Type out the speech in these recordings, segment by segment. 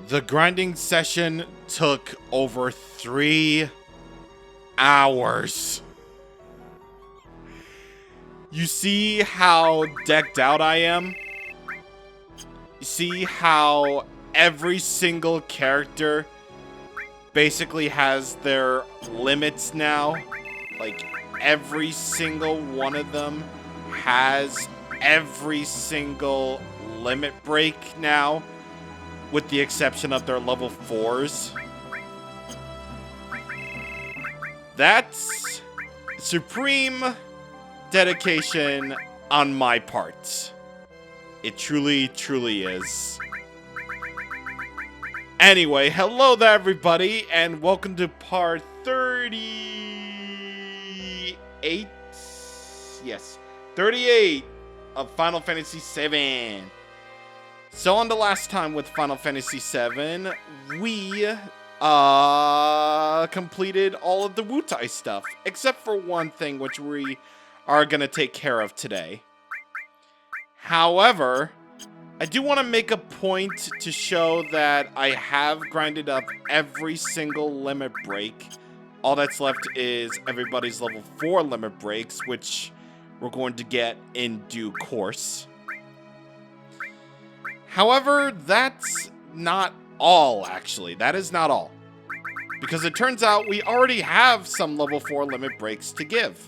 The grinding session took over 3 hours. You see how decked out I am? You see how every single character basically has their limits now? Like, every single one of them has every single limit break now, with the exception of their level 4s. That's supreme dedication on my part. It truly, truly is. Anyway, hello there everybody, and welcome to part 38? Yes, 38 of Final Fantasy VII. So on the last time with Final Fantasy VII, we completed all of the Wutai stuff, except for one thing which we are going to take care of today. However, I do want to make a point to show that I have grinded up every single limit break. All that's left is everybody's level 4 limit breaks, which we're going to get in due course. However, that's not all, actually. That is not all. Because it turns out we already have some level 4 limit breaks to give.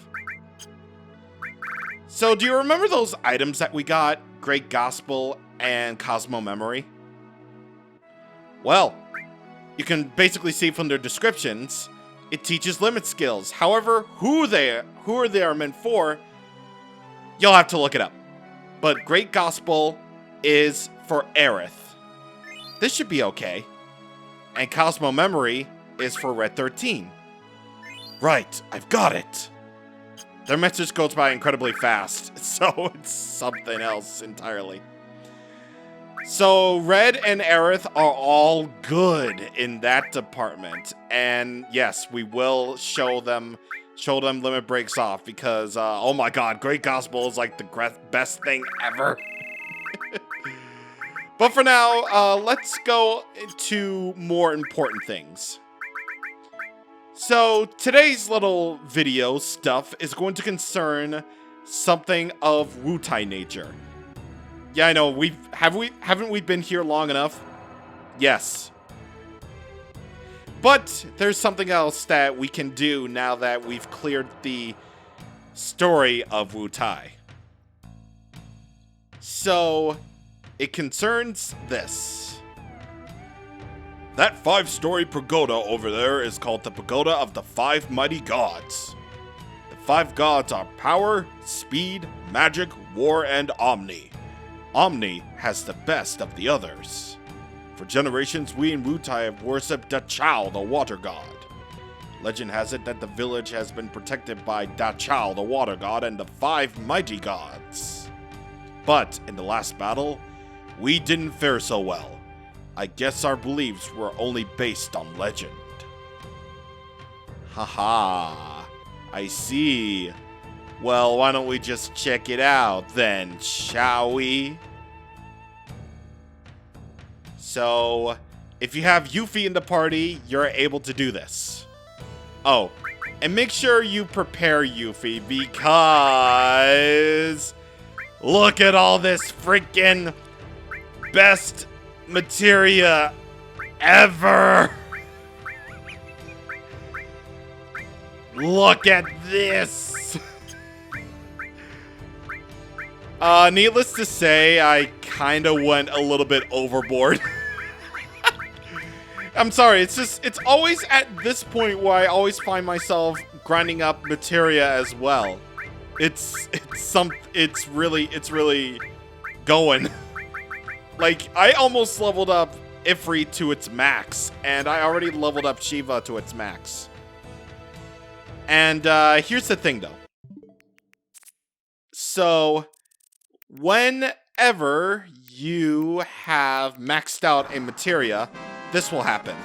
So, do you remember those items that we got? Great Gospel and Cosmo Memory? Well, you can basically see from their descriptions, it teaches limit skills. However, who they are meant for, you'll have to look it up. But Great Gospel is for Aerith. This should be okay. And Cosmo Memory is for Red 13. Right, I've got it. Their message goes by incredibly fast, so it's something else entirely. So Red and Aerith are all good in that department. And yes, we will show them limit breaks off because, oh my god, Great Gospel is like the best thing ever. But for now, let's go to more important things. So today's little video stuff is going to concern something of Wutai nature. Yeah, I know, haven't we been here long enough? Yes. But there's something else that we can do now that we've cleared the story of Wutai. So it concerns this. That 5-storied pagoda over there is called the Pagoda of the 5 Mighty Gods. The 5 gods are Power, Speed, Magic, War, and Omni. Omni has the best of the others. For generations, we in Wutai have worshipped Dachao, the water god. Legend has it that the village has been protected by Dachao, the water god, and the 5 mighty gods. But in the last battle, we didn't fare so well. I guess our beliefs were only based on legend. Haha, I see. Well, why don't we just check it out then, shall we? So, if you have Yuffie in the party, you're able to do this. Oh, and make sure you prepare Yuffie because look at all this freaking best materia ever. Look at this. Needless to say, I kind of went a little bit overboard. I'm sorry, it's always at this point where I always find myself grinding up materia as well. It's really going. Like, I almost leveled up Ifrit to its max, and I already leveled up Shiva to its max. And here's the thing though. So whenever you have maxed out a materia, this will happen.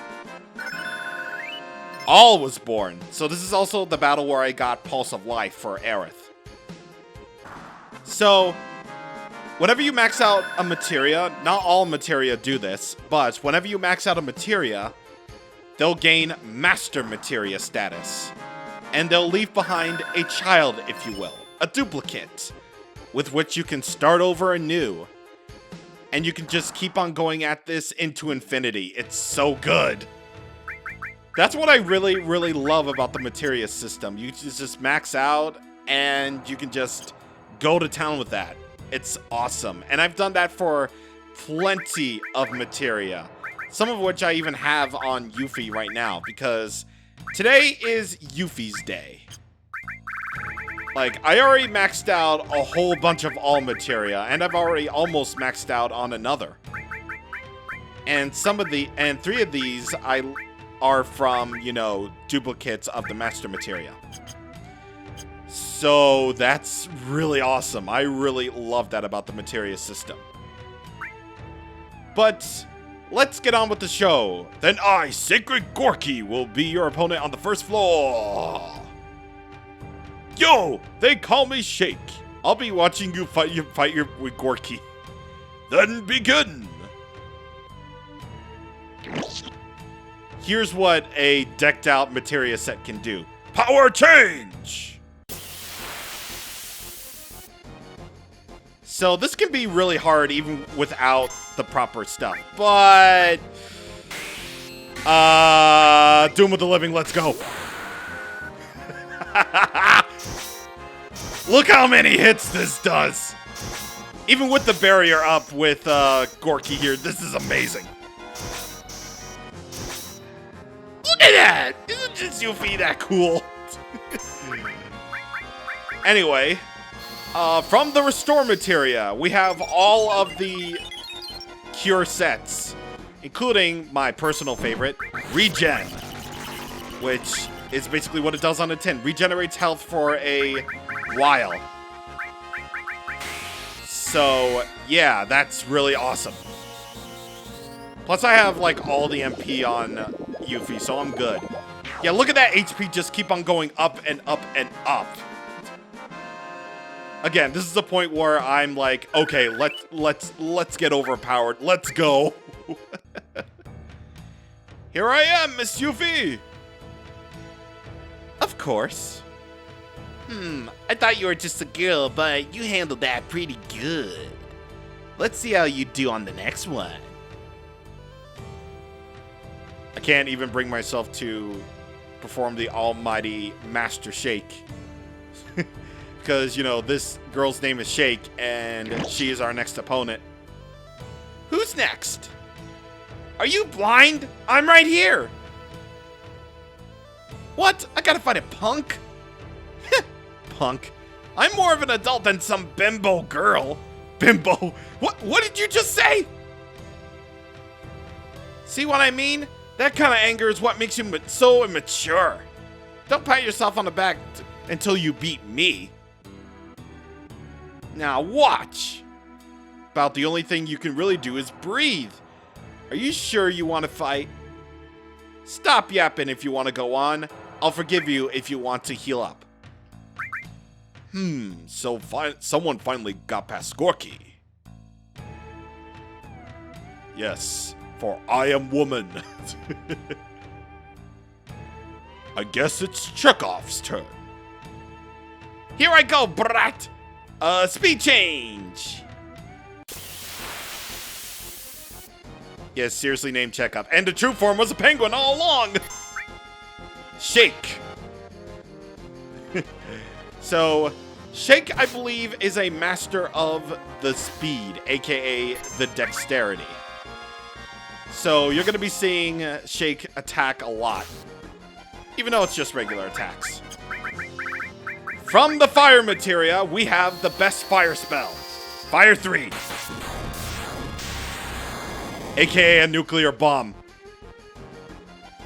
All was born. So this is also the battle where I got Pulse of Life for Aerith. So Whenever you max out a materia, not all materia do this, but whenever you max out a materia, they'll gain master materia status. And they'll leave behind a child, if you will, a duplicate, with which you can start over anew. And you can just keep on going at this into infinity. It's so good. That's what I really, really love about the materia system. You just max out and you can just go to town with that. It's awesome. And I've done that for plenty of materia. Some of which I even have on Yuffie right now, because today is Yuffie's day. Like, I already maxed out a whole bunch of all materia, and I've already almost maxed out on another. And three of these are from, you know, duplicates of the master materia. So that's really awesome. I really love that about the materia system. But let's get on with the show. Then I, Sacred Gorky, will be your opponent on the first floor. Yo, they call me Shake. I'll be watching you fight with Gorky. Then begin. Here's what a decked out materia set can do. Power change! So this can be really hard even without the proper stuff, but Doom of the Living, let's go. Look how many hits this does. Even with the barrier up with Gorky here, this is amazing. Look at that! Isn't just Yuffie that cool? Anyway, from the Restore materia, we have all of the Cure sets, including my personal favorite, Regen, which is basically what it does on a tin. Regenerates health for a while. So, yeah, that's really awesome. Plus, I have, like, all the MP on Yuffie, so I'm good. Yeah, look at that HP just keep on going up and up and up. Again, this is the point where I'm like, okay, let's get overpowered. Let's go. Here I am, Miss Yuffie. Of course. I thought you were just a girl, but you handled that pretty good. Let's see how you do on the next one. I can't even bring myself to perform the almighty Master Shake. Because, you know, this girl's name is Shake, and she is our next opponent. Who's next? Are you blind? I'm right here. What? I gotta fight a punk? Punk. I'm more of an adult than some bimbo girl. Bimbo? What did you just say? See what I mean? That kind of anger is what makes you so immature. Don't pat yourself on the back until you beat me. Now watch. About the only thing you can really do is breathe. Are you sure you want to fight? Stop yapping if you want to go on. I'll forgive you if you want to heal up. So someone finally got past Gorky. Yes, for I am woman. I guess it's Chekhov's turn. Here I go, brat! Speed change! Yes, seriously named Chekhov. And the true form was a penguin all along! Shake. So, Shake, I believe, is a master of the speed, aka the dexterity. So, you're going to be seeing Shake attack a lot, even though it's just regular attacks. From the fire materia, we have the best fire spell, Fire 3, aka a nuclear bomb.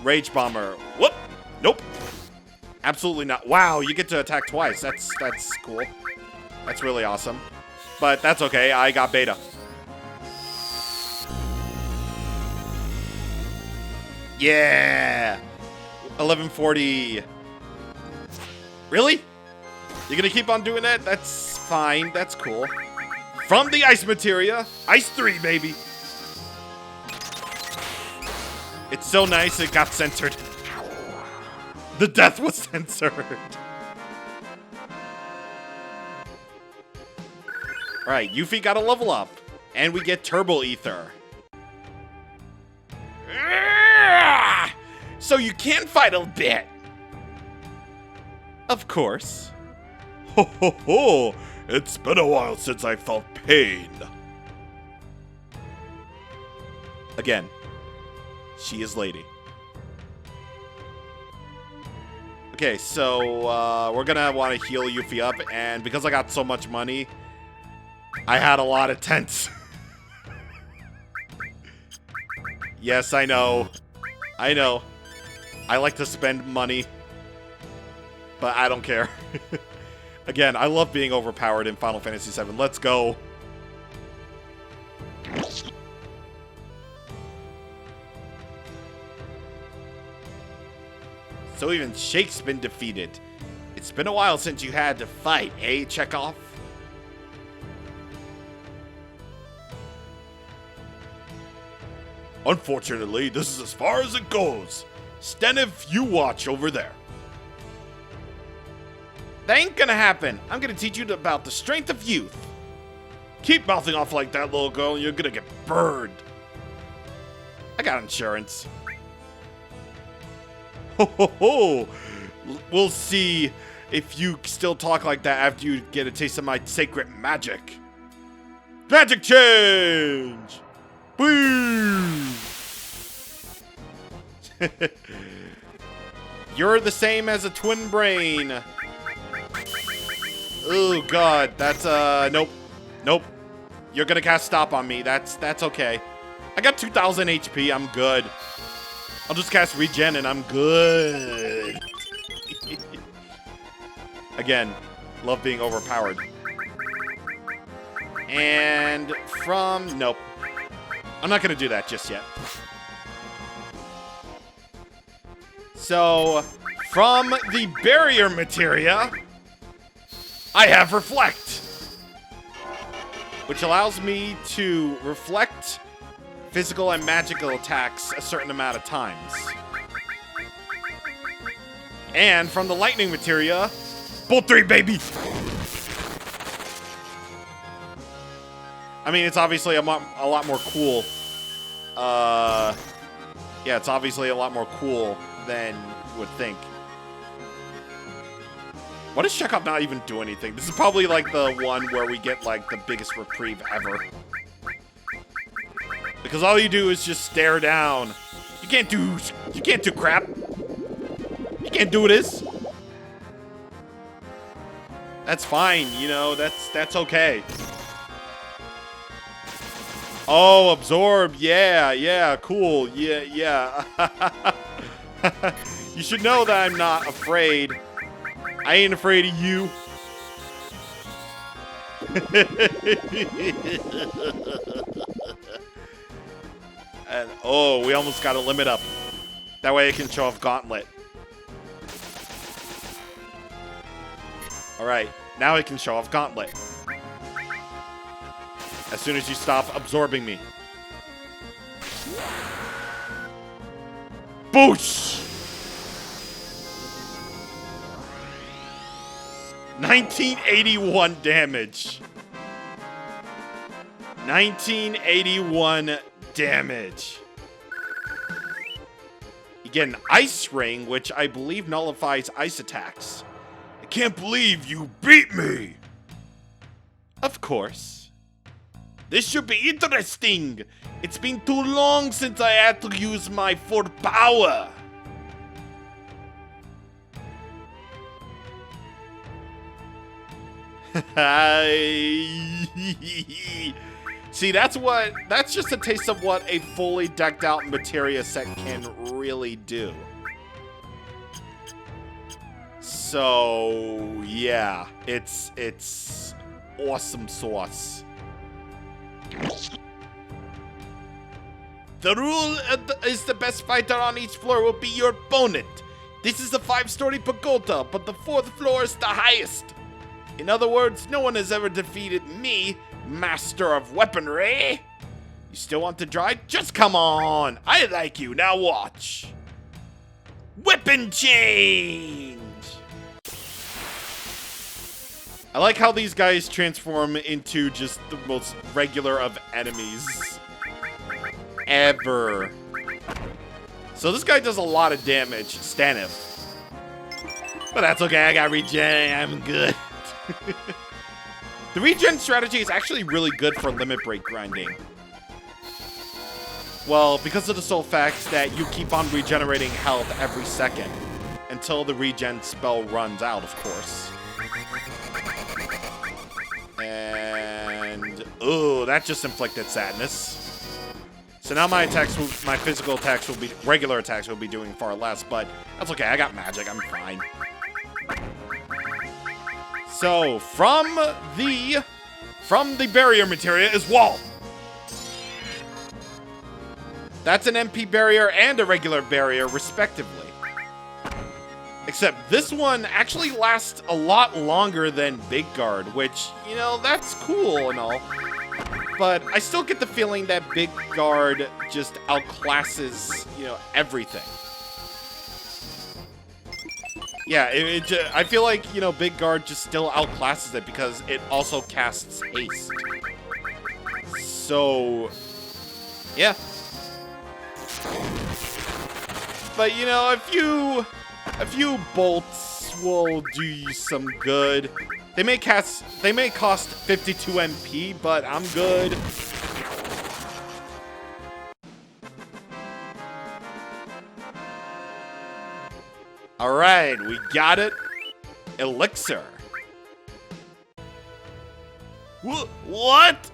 Rage Bomber. Whoop! Nope. Absolutely not. Wow, you get to attack twice. That's cool. That's really awesome. But that's okay. I got beta. Yeah. 1140. Really? You're gonna keep on doing that? That's fine. That's cool. From the ice materia, Ice 3, baby. It's so nice it got censored. The death was censored. Alright, Yuffie got a level up. And we get Turbo Ether. So you can fight a bit. Of course. Ho ho ho! It's been a while since I felt pain. Again, she is lady. Okay, so we're gonna want to heal Yuffie up, and because I got so much money, I had a lot of tents. Yes, I know. I know. I like to spend money, but I don't care. Again, I love being overpowered in Final Fantasy VII. Let's go. So even Shake's been defeated. It's been a while since you had to fight, eh, Chekhov? Unfortunately, this is as far as it goes. Stenif, you watch over there. That ain't gonna happen. I'm gonna teach you about the strength of youth. Keep mouthing off like that, little girl, and you're gonna get burned. I got insurance. Ho ho ho! We'll see if you still talk like that after you get a taste of my sacred magic. Magic change! Boom! You're the same as a twin brain. Oh god, that's nope. Nope. You're gonna cast stop on me. That's okay. I got 2000 HP, I'm good. I'll just cast regen and I'm good. Again, love being overpowered. And from nope. I'm not gonna do that just yet. So, from the barrier materia, I have Reflect, which allows me to reflect physical and magical attacks a certain amount of times. And from the lightning materia, Bolt 3, baby! I mean, it's obviously a lot more cool. Yeah, it's obviously a lot more cool than you would think. Why does Chekhov not even do anything? This is probably like the one where we get like the biggest reprieve ever. Because all you do is just stare down. You can't do crap. You can't do this. That's fine, you know, that's okay. Oh, absorb, yeah, cool, yeah. You should know that I'm not afraid. I ain't afraid of you. And oh, we almost got a limit up. That way I can show off Gauntlet. Alright, now I can show off Gauntlet. As soon as you stop absorbing me. Boosh! 1981 damage. 1981 damage. You get an Ice Ring, which I believe nullifies ice attacks. I can't believe you beat me! Of course. This should be interesting. It's been too long since I had to use my full power. See, that's just a taste of what a fully decked out materia set can really do. So, yeah, it's awesome sauce. The rule is the best fighter on each floor will be your opponent. This is a 5-story pagoda, but the 4th floor is the highest. In other words, no one has ever defeated me, Master of weaponry. You still want to try? Just come on. I like you. Now watch. Weapon change. I like how these guys transform into just the most regular of enemies ever. So this guy does a lot of damage, Staniv. But that's okay, I got regen, I'm good. The regen strategy is actually really good for limit break grinding. Well, because of the sole fact that you keep on regenerating health every second. Until the regen spell runs out, of course. And... ooh, that just inflicted sadness. So now my attacks, my physical attacks will be, regular attacks will be doing far less, but that's okay, I got magic, I'm fine. So, from the barrier materia is wall. That's an MP barrier and a regular barrier, respectively. Except this one actually lasts a lot longer than Big Guard, which, you know, that's cool and all. But I still get the feeling that Big Guard just outclasses, you know, everything. Yeah, I feel like, you know, Big Guard just still outclasses it because it also casts haste. So, yeah. But, you know, a few bolts will do you some good. They may cost 52 MP, but I'm good. All right, we got it. Elixir. What?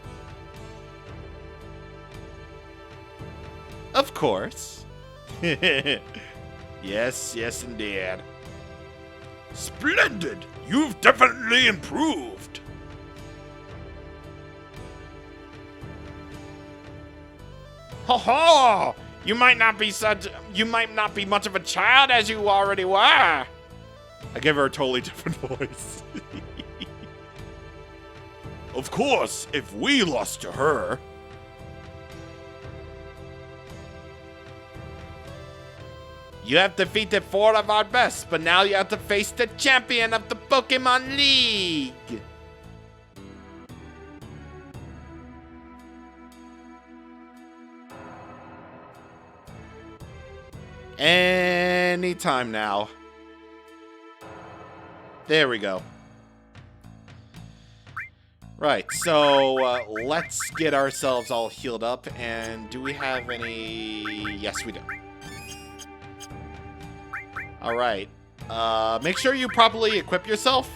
Of course. Yes, yes, indeed. Splendid! You've definitely improved. Ho ho! You might not be much of a child as you already were. I gave her a totally different voice. Of course, if we lost to her. You have defeated 4 of our best, but now you have to face the champion of the Pokemon League. Anytime now. There we go. Right, so let's get ourselves all healed up. And do we have any? Yes, we do. All right. Make sure you properly equip yourself.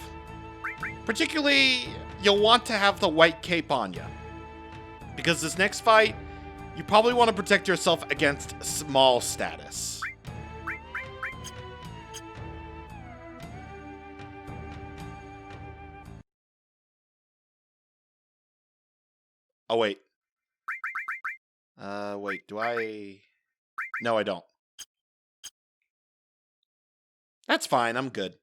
Particularly, you'll want to have the white cape on you. Because this next fight, you probably want to protect yourself against small status. Oh, wait. Wait, do I... No, I don't. That's fine, I'm good.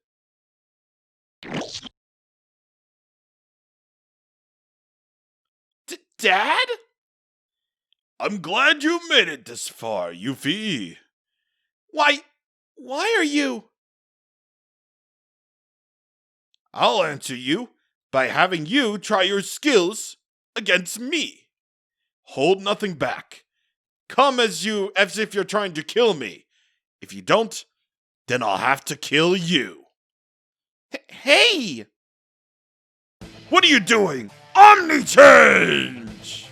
Dad? I'm glad you made it this far, Yuffie. Why are you... I'll answer you by having you try your skills against me. Hold nothing back. Come as if you're trying to kill me. If you don't, then I'll have to kill you. Hey! What are you doing? Omni-change!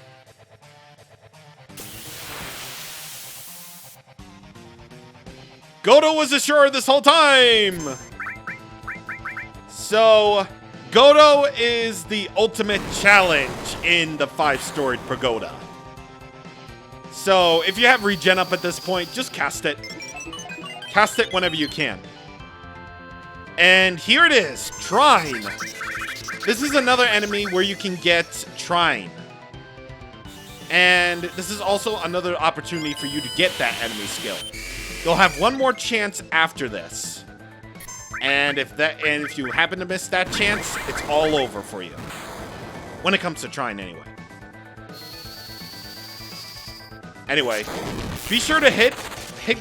Godo was assured this whole time! So, Godo is the ultimate challenge in the Five-Storied Pagoda. So, if you have regen up at this point, just cast it. Cast it whenever you can. And here it is, Trine. This is another enemy where you can get Trine. And this is also another opportunity for you to get that enemy skill. You'll have one more chance after this. And if you happen to miss that chance, it's all over for you. When it comes to trying, anyway. Anyway, be sure to hit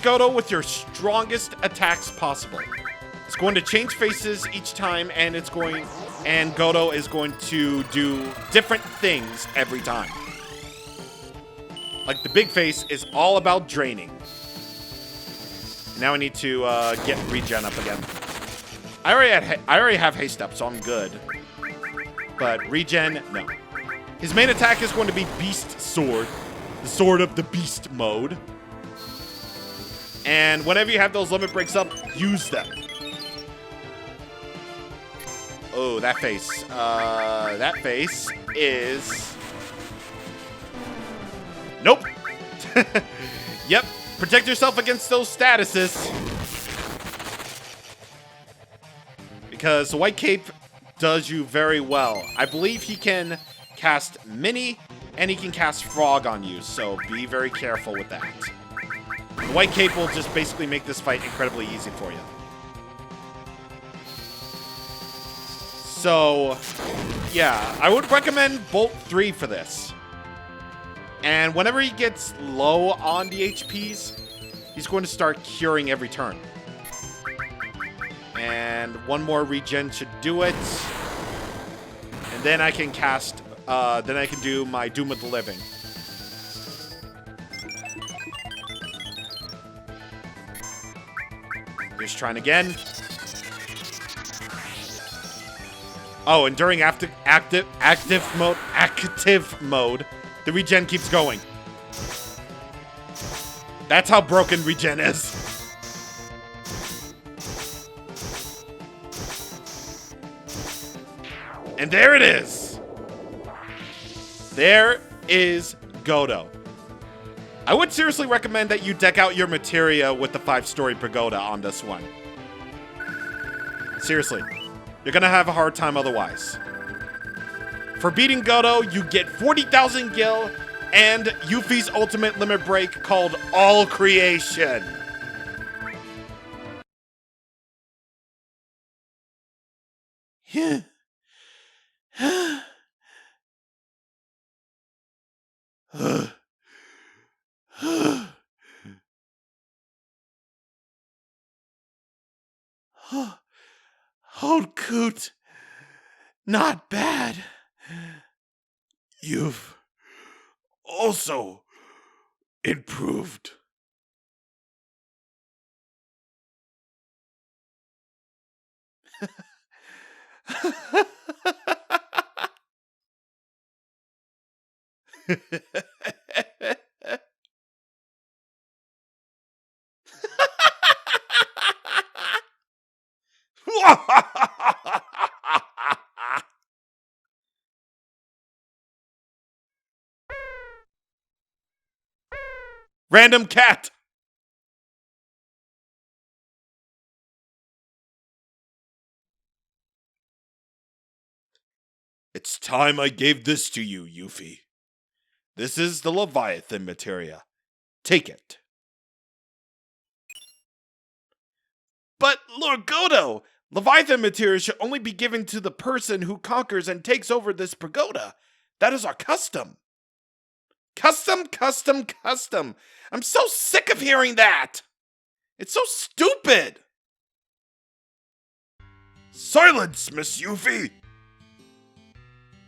Godo with your strongest attacks possible. It's going to change faces each time, and Godo is going to do different things every time. Like the big face is all about draining. Now I need to get regen up again. I already have haste up, so I'm good. But regen, no. His main attack is going to be Beast Sword, the Sword of the Beast mode. And whenever you have those limit breaks up, use them. Oh, that face. That face is... Nope. Yep. Protect yourself against those statuses. Because the White Cape does you very well. I believe he can cast Mini and he can cast Frog on you, so be very careful with that. The White Cape will just basically make this fight incredibly easy for you. So, yeah, I would recommend Bolt 3 for this. And whenever he gets low on the HPs, he's going to start curing every turn. And one more regen should do it. And then I can cast, then I can do my Doom of the Living. Just trying again. Oh, and during active mode, the regen keeps going. That's how broken regen is. And there it is. There is Godo. I would seriously recommend that you deck out your materia with the 5-Storied Pagoda on this one. Seriously. You're gonna have a hard time otherwise. For beating Godo, you get 40,000 gil and Yuffie's ultimate limit break called All Creation. Old Coot, not bad. You've also improved. Random cat. It's time I gave this to you, Yuffie. This is the Leviathan materia. Take it. But, Lord Godo, Leviathan materia should only be given to the person who conquers and takes over this pagoda. That is our custom. Custom, custom, custom. I'm so sick of hearing that. It's so stupid. Silence, Miss Yuffie!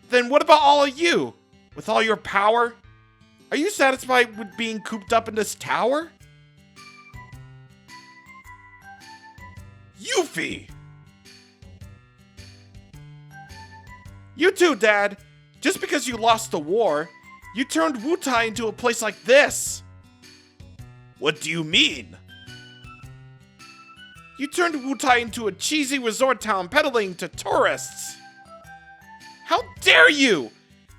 Then what about all of you? With all your power? Are you satisfied with being cooped up in this tower? Yuffie! You too, Dad. Just because you lost the war, you turned Wutai into a place like this. What do you mean? You turned Wutai into a cheesy resort town peddling to tourists. How dare you!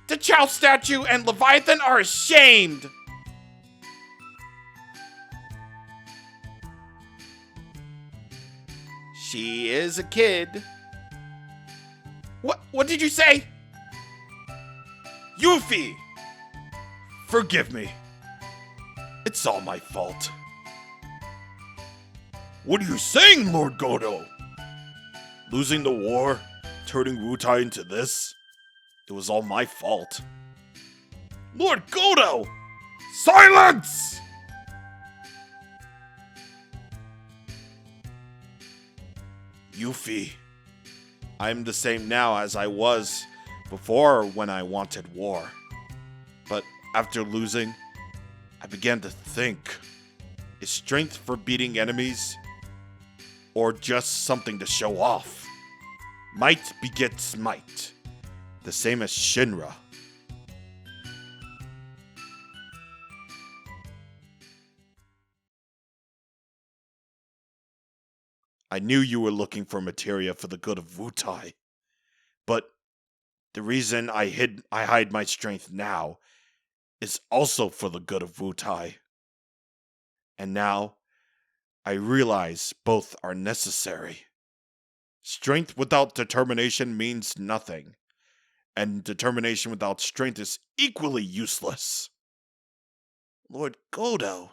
The Chow statue and Leviathan are ashamed! She is a kid. What did you say? Yuffie! Forgive me. It's all my fault. What are you saying, Lord Godo? Losing the war? Turning Wutai into this? It was all my fault. Lord Godo! Silence! Yuffie, I'm the same now as I was before when I wanted war. But after losing, I began to think, is strength for beating enemies or just something to show off? Might begets might, the same as Shinra. I knew you were looking for materia for the good of Wutai, but the reason I hide my strength now is also for the good of Wutai. And now, I realize both are necessary. Strength without determination means nothing, and determination without strength is equally useless. Lord Godo.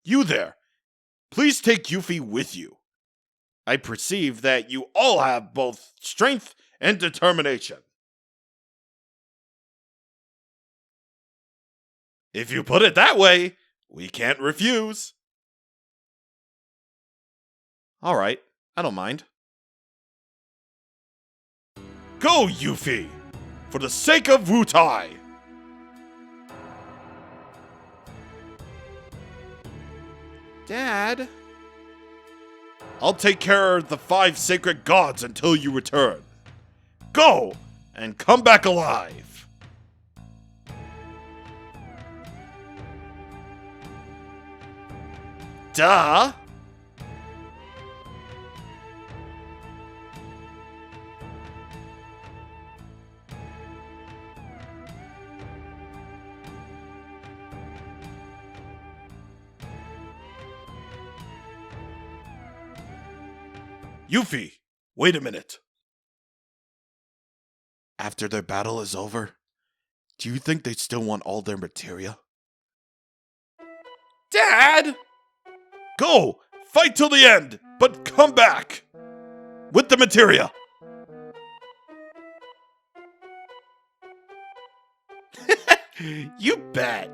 You there! Please take Yuffie with you. I perceive that you all have both strength and determination. If you put it that way, we can't refuse. Alright, I don't mind. Go, Yuffie! For the sake of Wutai! Dad? I'll take care of the 5 sacred gods until you return. Go! And come back alive! Duh! Yuffie, wait a minute. After their battle is over, do you think they still want all their materia? Dad! Go! Fight till the end, but come back! With the materia! You bet!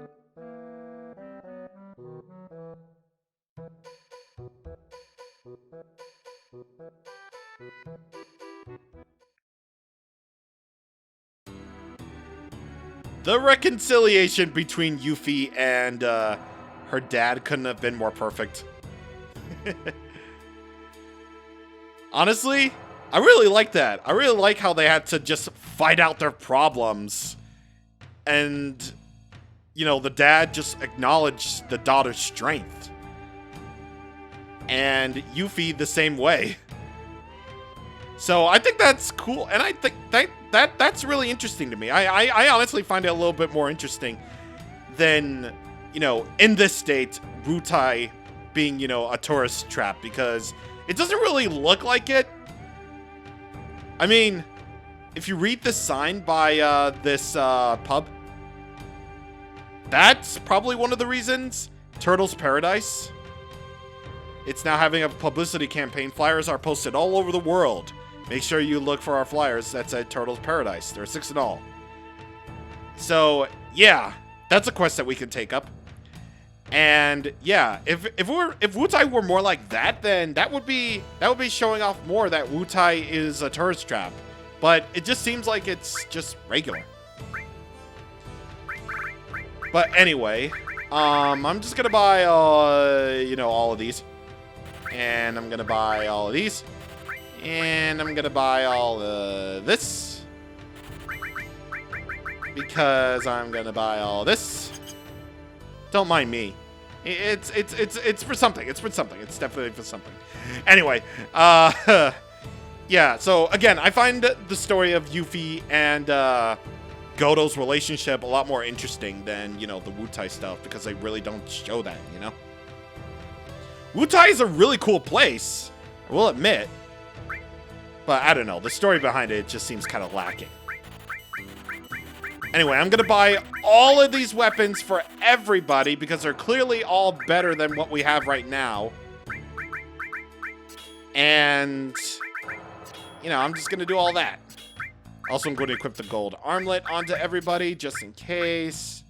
The reconciliation between Yuffie and her dad couldn't have been more perfect. Honestly, I really like that. I really like how they had to just fight out their problems. And, you know, the dad just acknowledged the daughter's strength. And Yuffie the same way. So I think that's cool, and I think that's really interesting to me. I honestly find it a little bit more interesting than, you know, in this state, Wutai being, you know, a tourist trap, because it doesn't really look like it. I mean, if you read the sign by this pub, that's probably one of the reasons. Turtle's Paradise. It's now having a publicity campaign. Flyers are posted all over the world. Make sure you look for our flyers. That's at Turtle's Paradise. There are 6 in all. So, yeah, that's a quest that we can take up. And yeah, if Wutai were more like that, then that would be showing off more that Wutai is a tourist trap. But it just seems like it's just regular. But anyway, I'm just gonna buy you know, all of these. And I'm gonna buy all of these. And I'm gonna buy all this. Because I'm gonna buy all this. Don't mind me. It's for something. It's for something. It's definitely for something. Anyway, yeah, so again, I find the story of Yuffie and Godo's relationship a lot more interesting than, you know, the Wutai stuff, because they really don't show that, you know? Wutai is a really cool place, I will admit. But I don't know, the story behind it just seems kind of lacking. Anyway, I'm going to buy all of these weapons for everybody because they're clearly all better than what we have right now. And you know, I'm just going to do all that. Also, I'm going to equip the gold armlet onto everybody, just in case.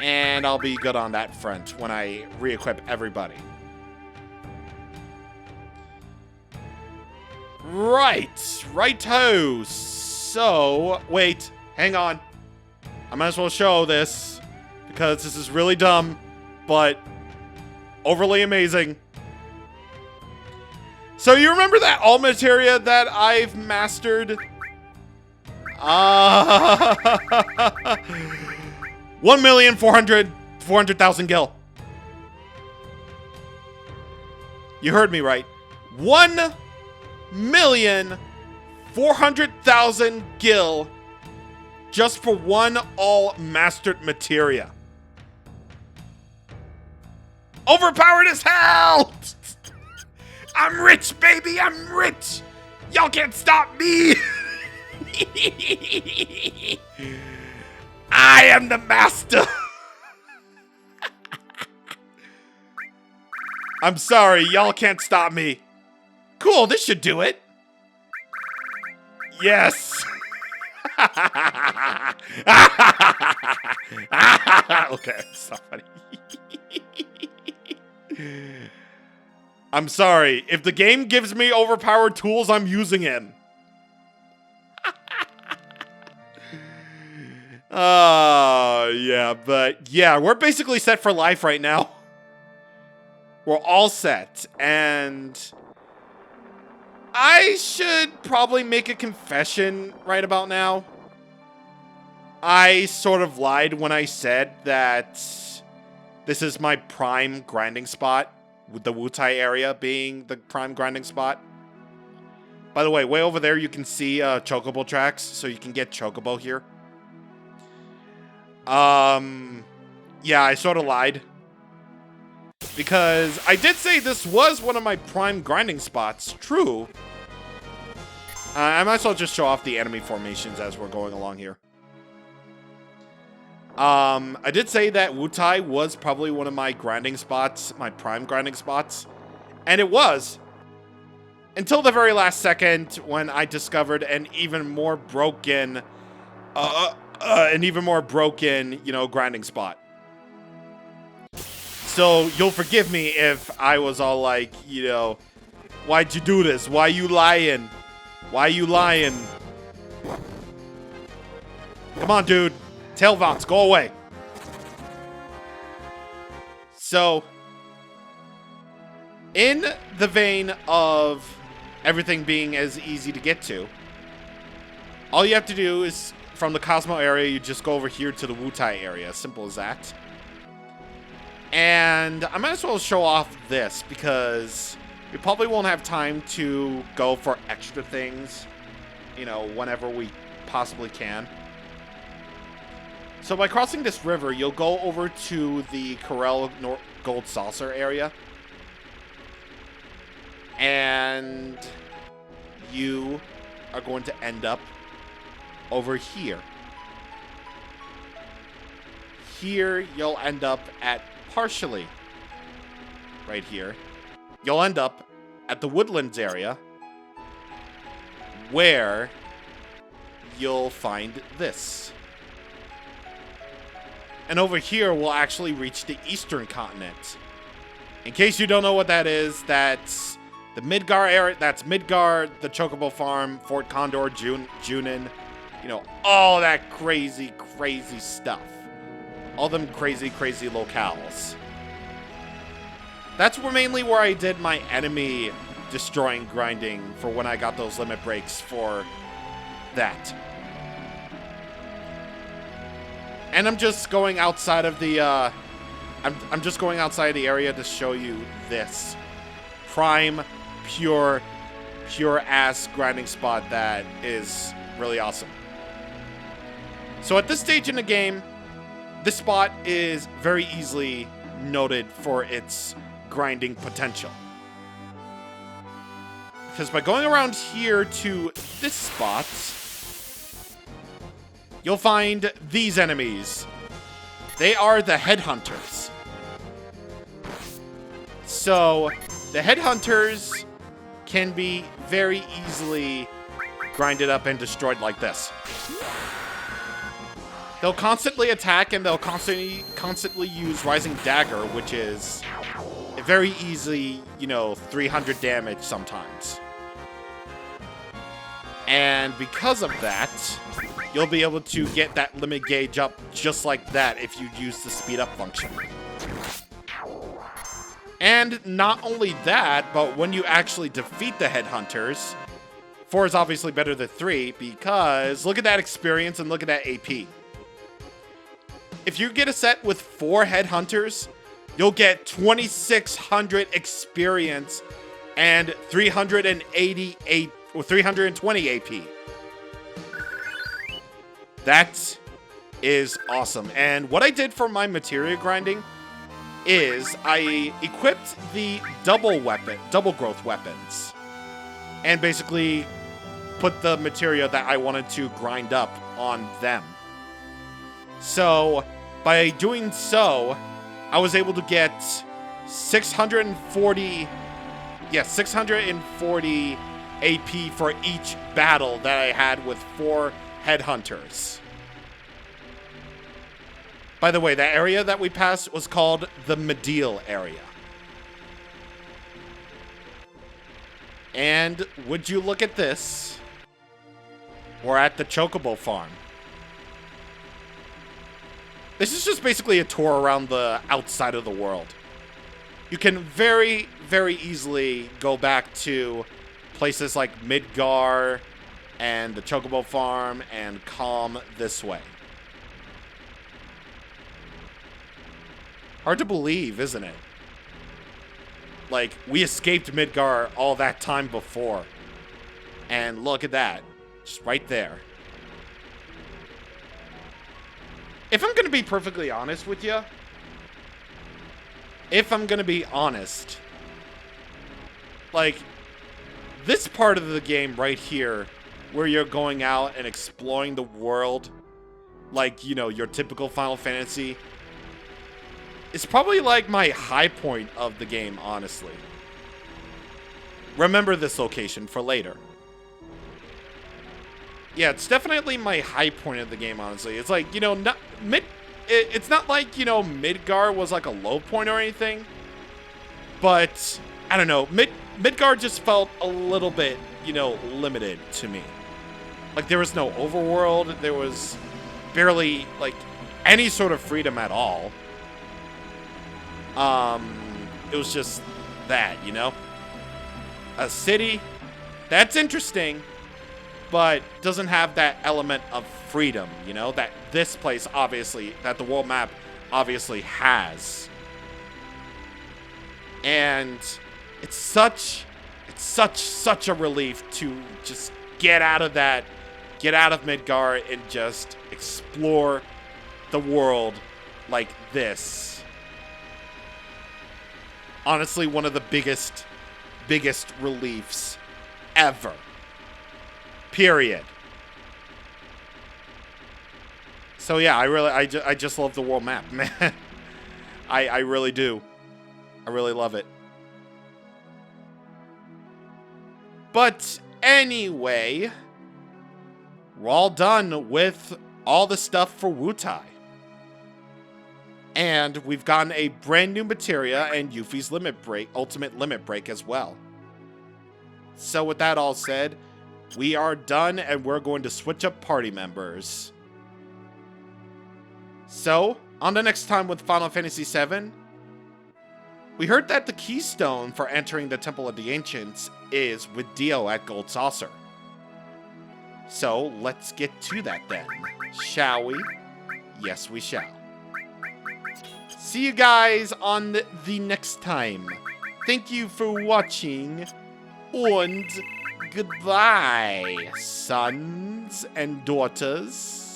And I'll be good on that front when I re-equip everybody. Righto. So, wait, hang on. I might as well show this, because this is really dumb, but overly amazing. So you remember that all materia that I've mastered? 1,400,000 gil. You heard me right. 1,400,000 gil just for one all mastered materia. Overpowered as hell! I'm rich, baby, I'm rich! Y'all can't stop me! I am the master! I'm sorry, y'all can't stop me. Cool, this should do it. Yes! Okay, it's not funny. I'm sorry. If the game gives me overpowered tools, I'm using him. Yeah, but yeah, we're basically set for life right now. We're all set, and I should probably make a confession right about now. I sort of lied when I said that this is my prime grinding spot, with the Wutai area being the prime grinding spot. By the way, way over there you can see chocobo tracks, so you can get chocobo here. Yeah, I sort of lied. Because I did say this was one of my prime grinding spots, true. I might as well just show off the enemy formations as we're going along here. I did say that Wutai was probably one of my grinding spots, my prime grinding spots. And it was. Until the very last second when I discovered an even more broken, you know, grinding spot. So you'll forgive me if I was all like, you know, why'd you do this? Why you lying? Why you lying? Come on, dude. Tailvox, go away. So, in the vein of everything being as easy to get to, all you have to do is, from the Cosmo area, you just go over here to the Wutai area. Simple as that. And I might as well show off this, because we probably won't have time to go for extra things, you know, whenever we possibly can. So by crossing this river, you'll go over to the Corel Gold Saucer area. And you are going to end up over here. Here, you'll end up at partially right here. You'll end up at the Woodlands area, where you'll find this. And over here, we'll actually reach the Eastern Continent. In case you don't know what that is, that's the Midgar area. That's Midgar, the Chocobo Farm, Fort Condor, Junin. You know, all that crazy, crazy stuff. All them crazy, crazy locales. That's mainly where I did my enemy destroying grinding for when I got those limit breaks for that. And I'm just going outside of the, I'm just going outside the area to show you this prime, pure ass grinding spot that is really awesome. So at this stage in the game, this spot is very easily noted for its grinding potential. Because by going around here to this spot, you'll find these enemies. They are the headhunters. So, the headhunters can be very easily grinded up and destroyed like this. They'll constantly attack and they'll constantly use Rising Dagger, which is very easy, 300 damage sometimes. And because of that, you'll be able to get that limit gauge up just like that if you use the speed up function. And not only that, but when you actually defeat the headhunters, 4 is obviously better than 3 because look at that experience and look at that AP. If you get a set with 4 headhunters, you'll get 2,600 experience and 388 or 320 AP. That is awesome. And what I did for my materia grinding is I equipped the double growth weapons, and basically put the materia that I wanted to grind up on them. So by doing so, I was able to get 640 AP for each battle that I had with 4 headhunters. By the way, that area that we passed was called the Medial area. And would you look at this? We're at the Chocobo farm. This is just basically a tour around the outside of the world. You can very, very easily go back to places like Midgar and the Chocobo farm and come this way. Hard to believe, isn't it? Like, we escaped Midgar all that time before. And look at that. Just right there. If I'm gonna be perfectly honest with you, like, this part of the game right here, where you're going out and exploring the world, like, your typical Final Fantasy, it's probably like my high point of the game, honestly. Remember this location for later. Yeah, it's definitely my high point of the game, honestly. It's like, it's not like, Midgar was like a low point or anything. But, I don't know, Midgar just felt a little bit, limited to me. Like, there was no overworld, there was barely, like, any sort of freedom at all. It was just that, a city, that's interesting, but doesn't have that element of freedom, that this place obviously, that the world map obviously has. And it's such a relief to just get out of Midgar and just explore the world like this. Honestly, one of the biggest reliefs ever. Period. So yeah, I just love the world map, man. I really do. I really love it. But anyway, we're all done with all the stuff for Wutai. And we've gotten a brand new materia and Yuffie's ultimate limit break as well. So with that all said, we are done and we're going to switch up party members. So, on the next time with Final Fantasy VII, we heard that the keystone for entering the Temple of the Ancients is with Dio at Gold Saucer. So, let's get to that then, shall we? Yes, we shall. See you guys on the next time. Thank you for watching, and goodbye, sons and daughters.